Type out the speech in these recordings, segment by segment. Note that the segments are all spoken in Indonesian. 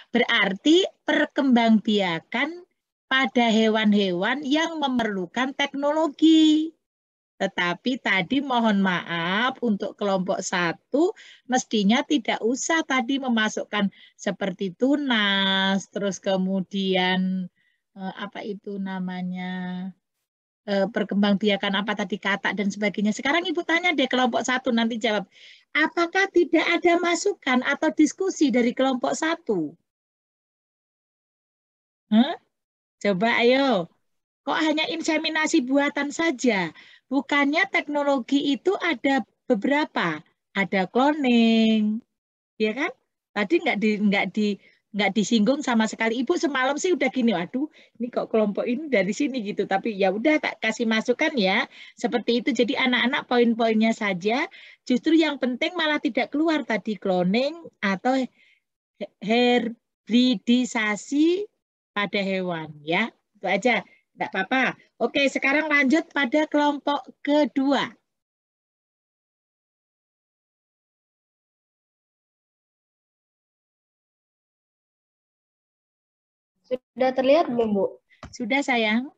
Berarti perkembangbiakan pada hewan-hewan yang memerlukan teknologi. Tetapi tadi mohon maaf untuk kelompok 1 mestinya tidak usah tadi memasukkan seperti tunas, terus kemudian apa itu namanya perkembangbiakan apa tadi kata dan sebagainya. Sekarang Ibu tanya deh kelompok 1 nanti jawab. Apakah tidak ada masukan atau diskusi dari kelompok 1? Huh? Coba ayo. Kok hanya inseminasi buatan saja? Bukannya teknologi itu ada beberapa. Ada cloning, ya kan? Tadi nggak disinggung sama sekali. Ibu semalam sih udah gini, waduh, ini kok kelompok ini dari sini gitu. Tapi ya udah tak kasih masukan ya, seperti itu. Jadi anak-anak poin-poinnya saja. Justru yang penting malah tidak keluar tadi cloning atau hybridisasi pada hewan, ya. Itu aja, nggak apa-apa. Oke, sekarang lanjut pada kelompok kedua. Sudah terlihat belum, Bu? Sudah, sayang?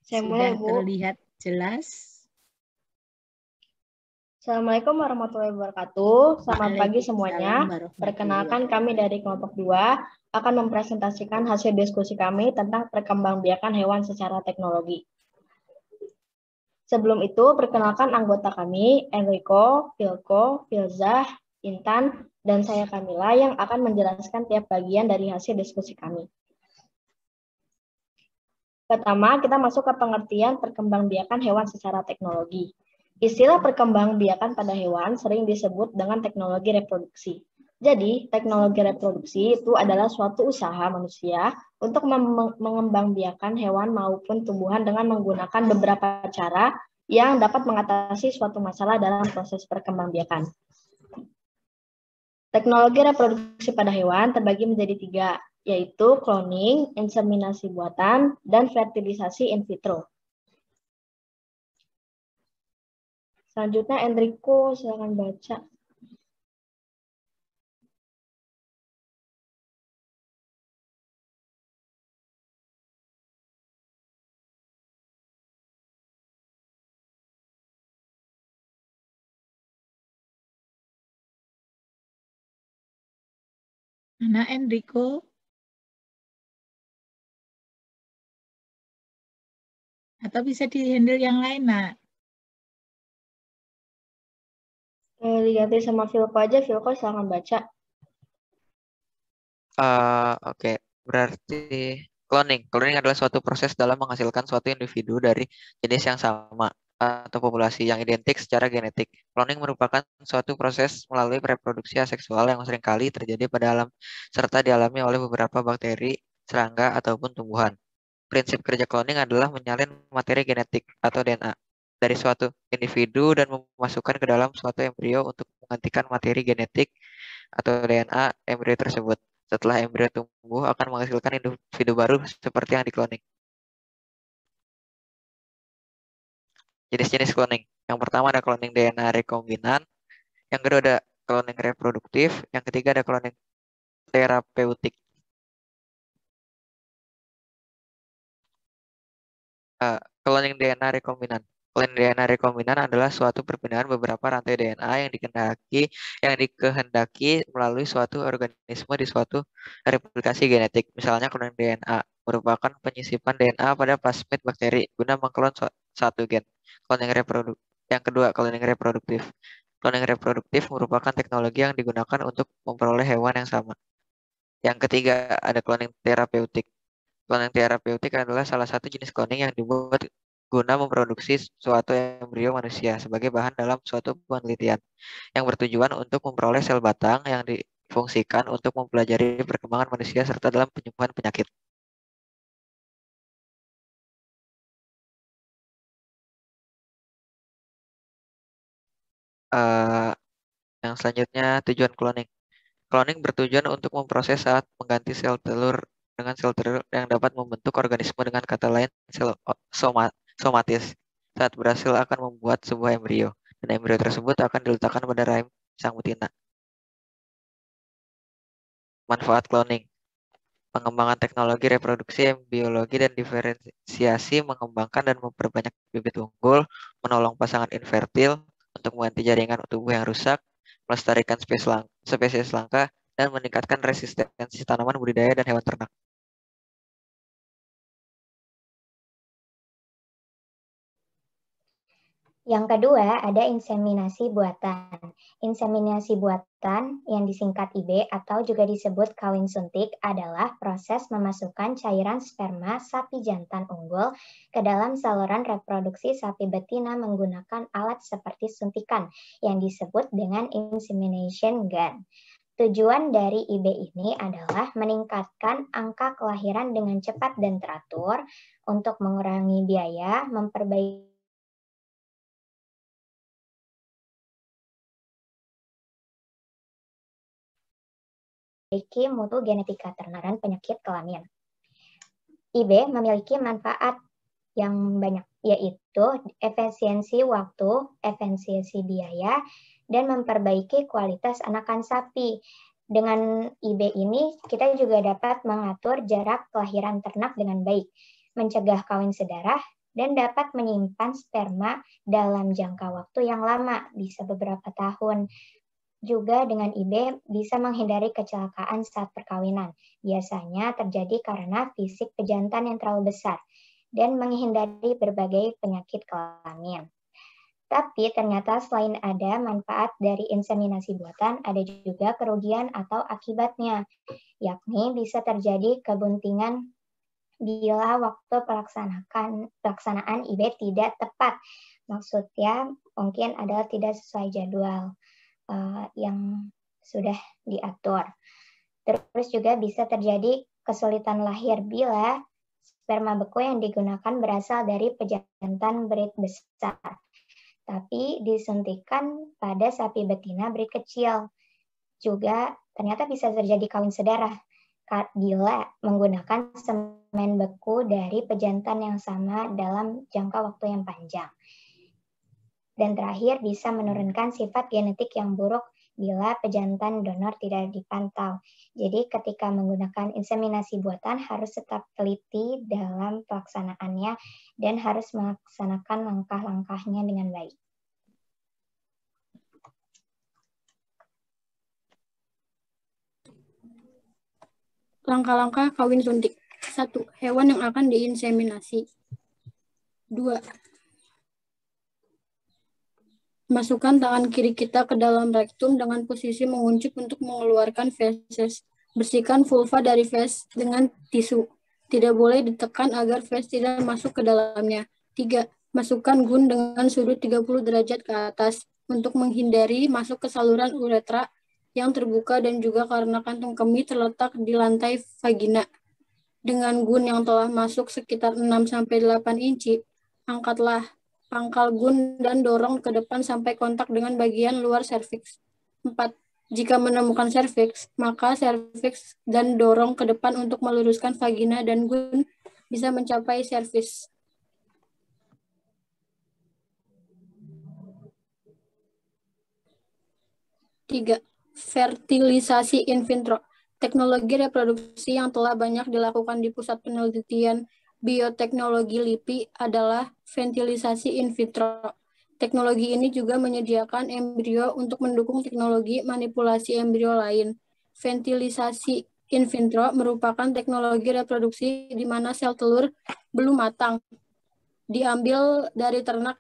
Saya Sudah mulai, Bu. terlihat jelas? Assalamualaikum warahmatullahi wabarakatuh. Selamat pagi semuanya. Perkenalkan kami dari kelompok 2 akan mempresentasikan hasil diskusi kami tentang perkembangbiakan hewan secara teknologi. Sebelum itu, perkenalkan anggota kami, Enrico, Vilko, Filzah, Intan, dan saya Kamila yang akan menjelaskan tiap bagian dari hasil diskusi kami. Pertama, kita masuk ke pengertian perkembangbiakan hewan secara teknologi. Istilah perkembangbiakan pada hewan sering disebut dengan teknologi reproduksi. Jadi, teknologi reproduksi itu adalah suatu usaha manusia untuk mengembangbiakan hewan maupun tumbuhan dengan menggunakan beberapa cara yang dapat mengatasi suatu masalah dalam proses perkembangbiakan. Teknologi reproduksi pada hewan terbagi menjadi 3, yaitu cloning, inseminasi buatan, dan fertilisasi in vitro. Selanjutnya Enrico, silakan baca. Mana Enrico? Atau bisa di-handle yang lain, Nak? Diganti sama Vilko aja, Vilko silakan baca. Oke. Berarti cloning adalah suatu proses dalam menghasilkan suatu individu dari jenis yang sama atau populasi yang identik secara genetik. Cloning merupakan suatu proses melalui reproduksi aseksual yang seringkali terjadi pada alam serta dialami oleh beberapa bakteri, serangga, ataupun tumbuhan. Prinsip kerja cloning adalah menyalin materi genetik atau DNA dari suatu individu dan memasukkan ke dalam suatu embrio untuk menggantikan materi genetik atau DNA embrio tersebut. Setelah embrio tumbuh akan menghasilkan individu baru seperti yang dikloning. Jenis-jenis cloning. Yang pertama ada cloning DNA rekombinan, yang kedua ada cloning reproduktif, yang ketiga ada cloning terapeutik. Cloning DNA rekombinan. Cloning DNA rekombinan adalah suatu perpindahan beberapa rantai DNA yang dikehendaki melalui suatu organisme di suatu replikasi genetik. Misalnya cloning DNA merupakan penyisipan DNA pada plasmid bakteri guna mengklon satu gen. Cloning reproduk. Yang kedua, cloning reproduktif. Cloning reproduktif merupakan teknologi yang digunakan untuk memperoleh hewan yang sama. Yang ketiga, ada cloning terapeutik. Cloning terapeutik adalah salah satu jenis cloning yang dibuat guna memproduksi suatu embrio manusia sebagai bahan dalam suatu penelitian yang bertujuan untuk memperoleh sel batang yang difungsikan untuk mempelajari perkembangan manusia serta dalam penyembuhan penyakit. Uh, yang selanjutnya tujuan cloning. Cloning bertujuan untuk memproses saat mengganti sel telur dengan sel telur yang dapat membentuk organisme, dengan kata lain sel somatis. Saat berhasil akan membuat sebuah embrio, dan embrio tersebut akan diletakkan pada rahim sang betina. Manfaat cloning. Pengembangan teknologi reproduksi biologi dan diferensiasi mengembangkan dan memperbanyak bibit unggul, menolong pasangan infertil untuk mengganti jaringan tubuh yang rusak, melestarikan spesies langka, dan meningkatkan resistensi tanaman budidaya dan hewan ternak. Yang kedua, ada inseminasi buatan. Inseminasi buatan yang disingkat IB atau juga disebut kawin suntik adalah proses memasukkan cairan sperma sapi jantan unggul ke dalam saluran reproduksi sapi betina menggunakan alat seperti suntikan yang disebut dengan insemination gun. Tujuan dari IB ini adalah meningkatkan angka kelahiran dengan cepat dan teratur untuk mengurangi biaya, memperbaiki mutu genetika ternak dan penyakit kelamin. IB memiliki manfaat yang banyak, yaitu efisiensi waktu, efisiensi biaya, dan memperbaiki kualitas anakan sapi. Dengan IB ini, kita juga dapat mengatur jarak kelahiran ternak dengan baik, mencegah kawin sedarah, dan dapat menyimpan sperma dalam jangka waktu yang lama, bisa beberapa tahun. Juga dengan IB bisa menghindari kecelakaan saat perkawinan. Biasanya terjadi karena fisik pejantan yang terlalu besar dan menghindari berbagai penyakit kelamin. Tapi ternyata selain ada manfaat dari inseminasi buatan, ada juga kerugian atau akibatnya, yakni bisa terjadi kebuntingan bila waktu pelaksanaan IB tidak tepat. Maksudnya mungkin adalah tidak sesuai jadwal yang sudah diatur. Terus juga bisa terjadi kesulitan lahir bila sperma beku yang digunakan berasal dari pejantan berit besar, tapi disuntikan pada sapi betina berit kecil. Juga ternyata bisa terjadi kawin sedarah bila menggunakan semen beku dari pejantan yang sama dalam jangka waktu yang panjang. Dan terakhir bisa menurunkan sifat genetik yang buruk bila pejantan donor tidak dipantau. Jadi ketika menggunakan inseminasi buatan harus tetap teliti dalam pelaksanaannya dan harus melaksanakan langkah-langkahnya dengan baik. Langkah-langkah kawin suntik. 1. Hewan yang akan diinseminasi. 2. Masukkan tangan kiri kita ke dalam rektum dengan posisi mengunci untuk mengeluarkan feses. Bersihkan vulva dari fes dengan tisu. Tidak boleh ditekan agar fes tidak masuk ke dalamnya. 3. Masukkan gun dengan sudut 30 derajat ke atas untuk menghindari masuk ke saluran uretra yang terbuka dan juga karena kantung kemih terletak di lantai vagina. Dengan gun yang telah masuk sekitar 6-8 inci, angkatlah pangkal gun dan dorong ke depan sampai kontak dengan bagian luar serviks. 4. Jika menemukan serviks, maka serviks dan dorong ke depan untuk meluruskan vagina dan gun bisa mencapai serviks. Tiga, fertilisasi in vitro. Teknologi reproduksi yang telah banyak dilakukan di Pusat Penelitian Bioteknologi LIPI adalah fertilisasi in vitro. Teknologi ini juga menyediakan embrio untuk mendukung teknologi manipulasi embrio lain. Fertilisasi in vitro merupakan teknologi reproduksi di mana sel telur belum matang, diambil dari ternak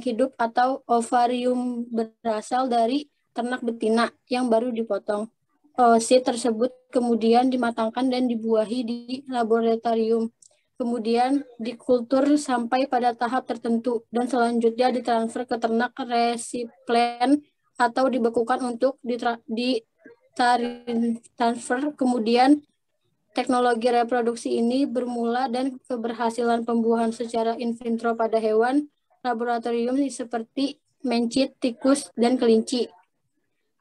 hidup atau ovarium berasal dari ternak betina yang baru dipotong. Oosit tersebut kemudian dimatangkan dan dibuahi di laboratorium. Kemudian dikultur sampai pada tahap tertentu dan selanjutnya ditransfer ke ternak resiplen atau dibekukan untuk ditransfer. Kemudian teknologi reproduksi ini bermula dan keberhasilan pembuahan secara in vitro pada hewan laboratorium seperti mencit, tikus, dan kelinci.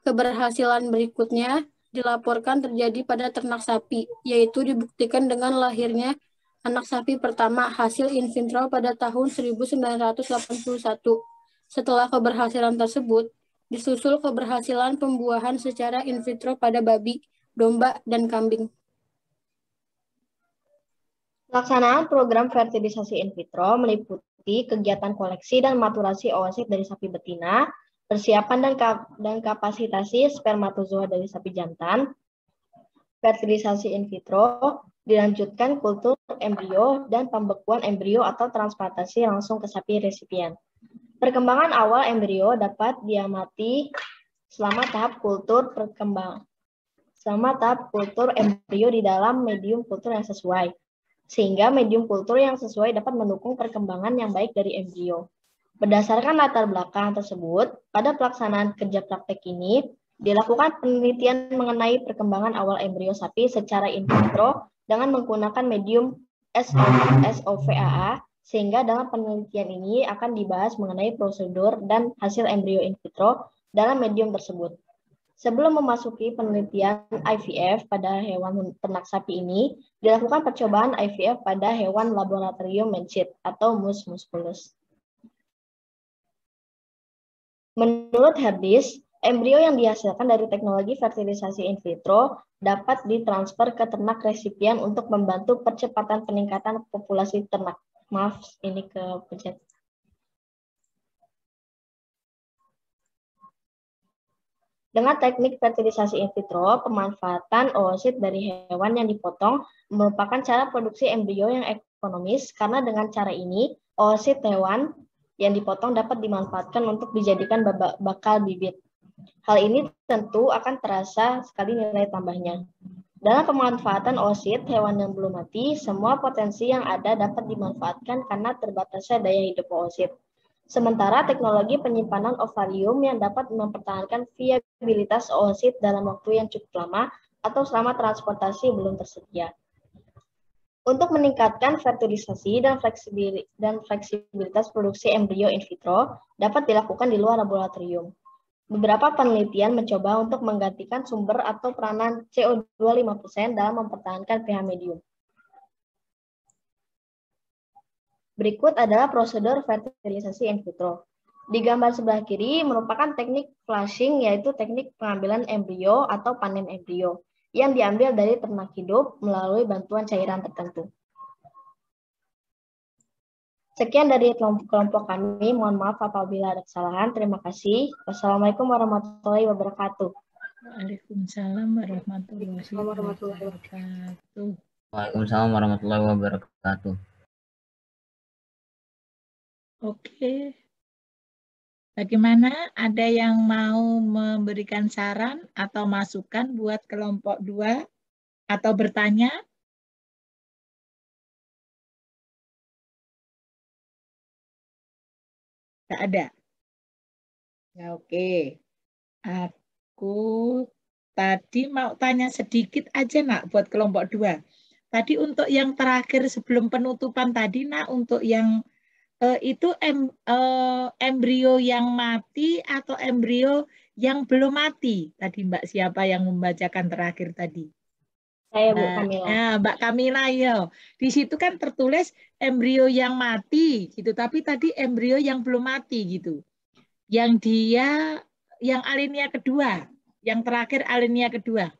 Keberhasilan berikutnya dilaporkan terjadi pada ternak sapi, yaitu dibuktikan dengan lahirnya anak sapi pertama hasil in vitro pada tahun 1981. Setelah keberhasilan tersebut, disusul keberhasilan pembuahan secara in vitro pada babi domba, dan kambing. Pelaksanaan program fertilisasi in vitro meliputi kegiatan koleksi dan maturasi oosit dari sapi betina, persiapan dan kapasitasi spermatozoa dari sapi jantan, fertilisasi in vitro, dilanjutkan kultur embrio dan pembekuan embrio atau transplantasi langsung ke sapi resipien. Perkembangan awal embrio dapat diamati selama tahap kultur embrio di dalam medium kultur yang sesuai, sehingga medium kultur yang sesuai dapat mendukung perkembangan yang baik dari embrio. Berdasarkan latar belakang tersebut, pada pelaksanaan kerja praktek ini, dilakukan penelitian mengenai perkembangan awal embrio sapi secara in vitro dengan menggunakan medium SOVAA, sehingga dalam penelitian ini akan dibahas mengenai prosedur dan hasil embrio in vitro dalam medium tersebut. Sebelum memasuki penelitian IVF pada hewan ternak sapi ini, dilakukan percobaan IVF pada hewan laboratorium mencit atau mus musculus. Menurut Herdis, embrio yang dihasilkan dari teknologi fertilisasi in vitro dapat ditransfer ke ternak resipien untuk membantu percepatan peningkatan populasi ternak. Maaf, ini kepencet. Dengan teknik fertilisasi in vitro, pemanfaatan oosit dari hewan yang dipotong merupakan cara produksi embrio yang ekonomis karena dengan cara ini, oosit hewan yang dipotong dapat dimanfaatkan untuk dijadikan bakal bibit. Hal ini tentu akan terasa sekali nilai tambahnya. Dalam pemanfaatan oosit hewan yang belum mati, semua potensi yang ada dapat dimanfaatkan karena terbatasnya daya hidup oosit. Sementara teknologi penyimpanan ovarium yang dapat mempertahankan viabilitas oosit dalam waktu yang cukup lama atau selama transportasi belum tersedia. Untuk meningkatkan fertilisasi dan fleksibilitas produksi embrio in vitro dapat dilakukan di luar laboratorium. Beberapa penelitian mencoba untuk menggantikan sumber atau peranan CO2 5% dalam mempertahankan pH medium. Berikut adalah prosedur fertilisasi in vitro. Di gambar sebelah kiri merupakan teknik flushing, yaitu teknik pengambilan embrio atau panen embrio yang diambil dari ternak hidup melalui bantuan cairan tertentu. Sekian dari kelompok kami. Mohon maaf apabila ada kesalahan. Terima kasih. Wassalamualaikum warahmatullahi wabarakatuh. Waalaikumsalam warahmatullahi wabarakatuh. Waalaikumsalam warahmatullahi wabarakatuh. Oke. Bagaimana? Ada yang mau memberikan saran atau masukan buat kelompok 2 atau bertanya? Tidak ada? Ya, oke. Aku tadi mau tanya sedikit aja, Nak, buat kelompok 2. Tadi untuk yang terakhir sebelum penutupan tadi, Nak, untuk yang itu embrio yang mati atau embrio yang belum mati? Tadi Mbak siapa yang membacakan terakhir tadi? Saya Bu Kamila. Mbak Kamila, ya. Di situ kan tertulis embrio yang mati gitu, tapi tadi embrio yang belum mati gitu. Yang dia yang alinea kedua, yang terakhir alinea kedua.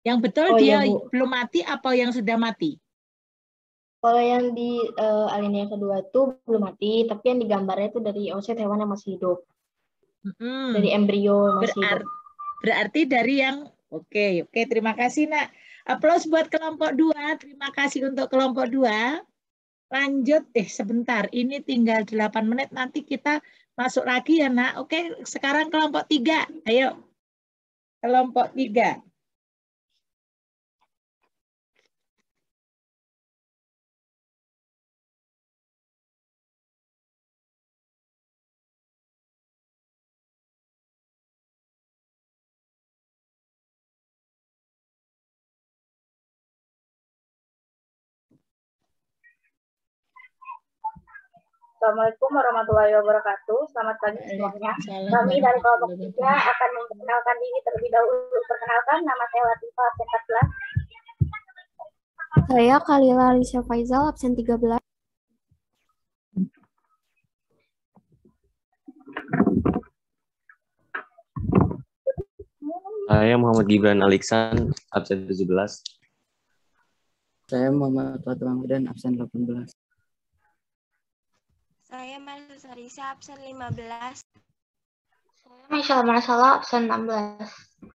Yang betul dia belum mati apa yang sudah mati? Kalau yang di alinea kedua itu belum mati, tapi yang digambarnya itu dari oosit hewan yang masih hidup. Dari embrio masih hidup. Berarti dari yang oke, terima kasih, Nak. Aplaus buat kelompok 2. Terima kasih untuk kelompok 2. Lanjut, sebentar. Ini tinggal 8 menit, nanti kita masuk lagi ya, Nak. Oke, sekarang kelompok 3. Ayo. Kelompok 3. Assalamualaikum warahmatullahi wabarakatuh. Selamat pagi semuanya. Kami dari kelompok 3 akan memperkenalkan diri terlebih dahulu. Perkenalkan, nama saya Latifah, absen 14. Saya Khalila Alicia Faizal, absen 13. Saya Muhammad Muhammad Gibran Aliksan, absen 17. Saya Muhammad Fatul Ramadan, absen 18. Saya Marisa Sarisa, absen 15. Saya Michelle Marsala, absen 16.